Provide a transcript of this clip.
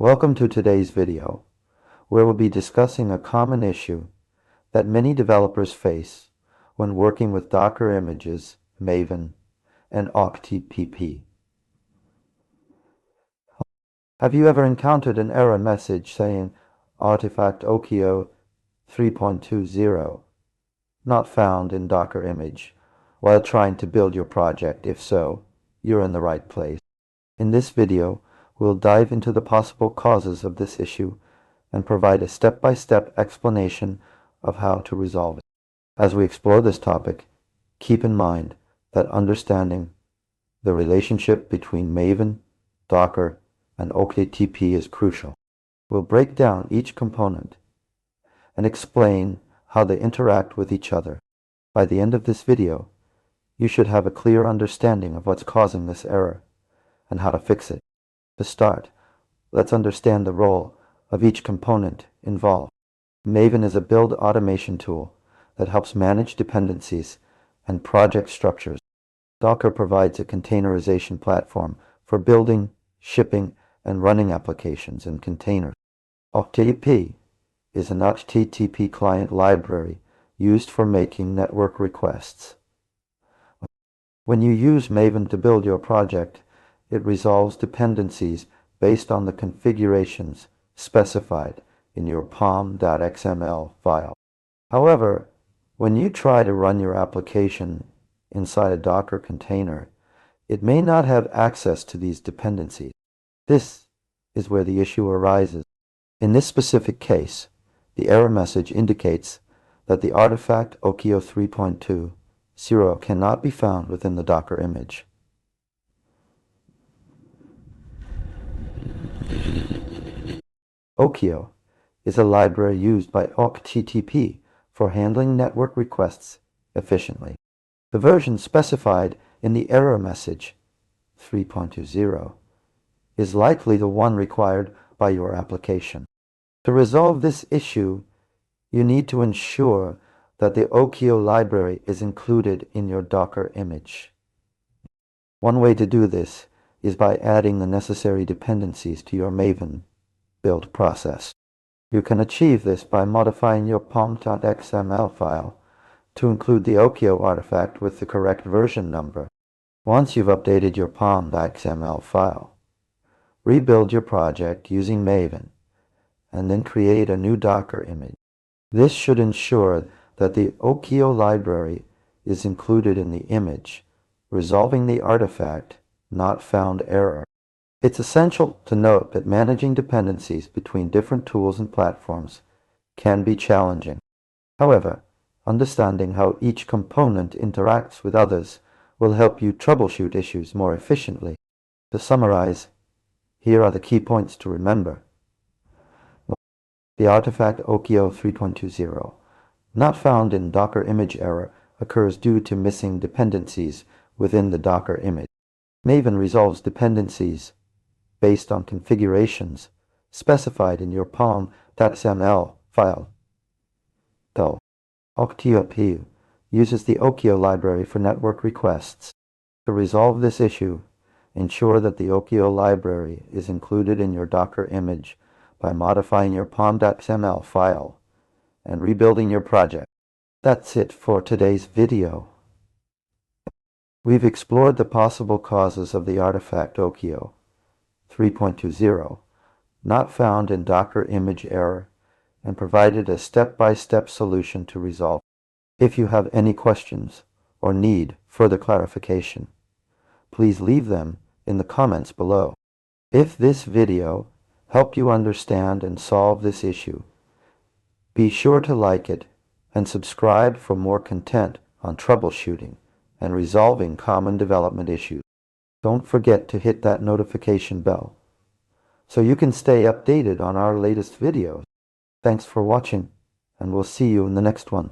Welcome to today's video, where we'll be discussing a common issue that many developers face when working with Docker images, Maven, and OkHttp. Have you ever encountered an error message saying artifact okio 3.20 not found in Docker image while trying to build your project? If so, you're in the right place. In this video, we'll dive into the possible causes of this issue and provide a step-by-step explanation of how to resolve it. As we explore this topic, keep in mind that understanding the relationship between Maven, Docker, and OkHttp is crucial. We'll break down each component and explain how they interact with each other. By the end of this video, you should have a clear understanding of what's causing this error and how to fix it. To start, let's understand the role of each component involved. Maven is a build automation tool that helps manage dependencies and project structures. Docker provides a containerization platform for building, shipping, and running applications in containers. OkHttp is an HTTP client library used for making network requests. When you use Maven to build your project, it resolves dependencies based on the configurations specified in your pom.xml file. However, when you try to run your application inside a Docker container, it may not have access to these dependencies. This is where the issue arises. In this specific case, the error message indicates that the artifact okio 3.20 cannot be found within the Docker image. Okio is a library used by OkHttp for handling network requests efficiently. The version specified in the error message, 3.20, is likely the one required by your application. To resolve this issue, you need to ensure that the okio library is included in your Docker image. One way to do this is by adding the necessary dependencies to your Maven build process. You can achieve this by modifying your pom.xml file to include the okio artifact with the correct version number. Once you've updated your pom.xml file, rebuild your project using Maven and then create a new Docker image. This should ensure that the okio library is included in the image, resolving the artifact not found error. It's essential to note that managing dependencies between different tools and platforms can be challenging. However, understanding how each component interacts with others will help you troubleshoot issues more efficiently. To summarize, here are the key points to remember. The artifact okio 3.20, not found in Docker image error, occurs due to missing dependencies within the Docker image. Maven resolves dependencies based on configurations specified in your pom.xml file. Though OkHttp uses the okio library for network requests. To resolve this issue, ensure that the okio library is included in your Docker image by modifying your pom.xml file and rebuilding your project. That's it for today's video. We've explored the possible causes of the artifact okio 3.20, not found in Docker image error, and provided a step-by-step solution to resolve. If you have any questions or need further clarification, please leave them in the comments below. If this video helped you understand and solve this issue, be sure to like it and subscribe for more content on troubleshooting and resolving common development issues. Don't forget to hit that notification bell so you can stay updated on our latest videos. Thanks for watching, and we'll see you in the next one.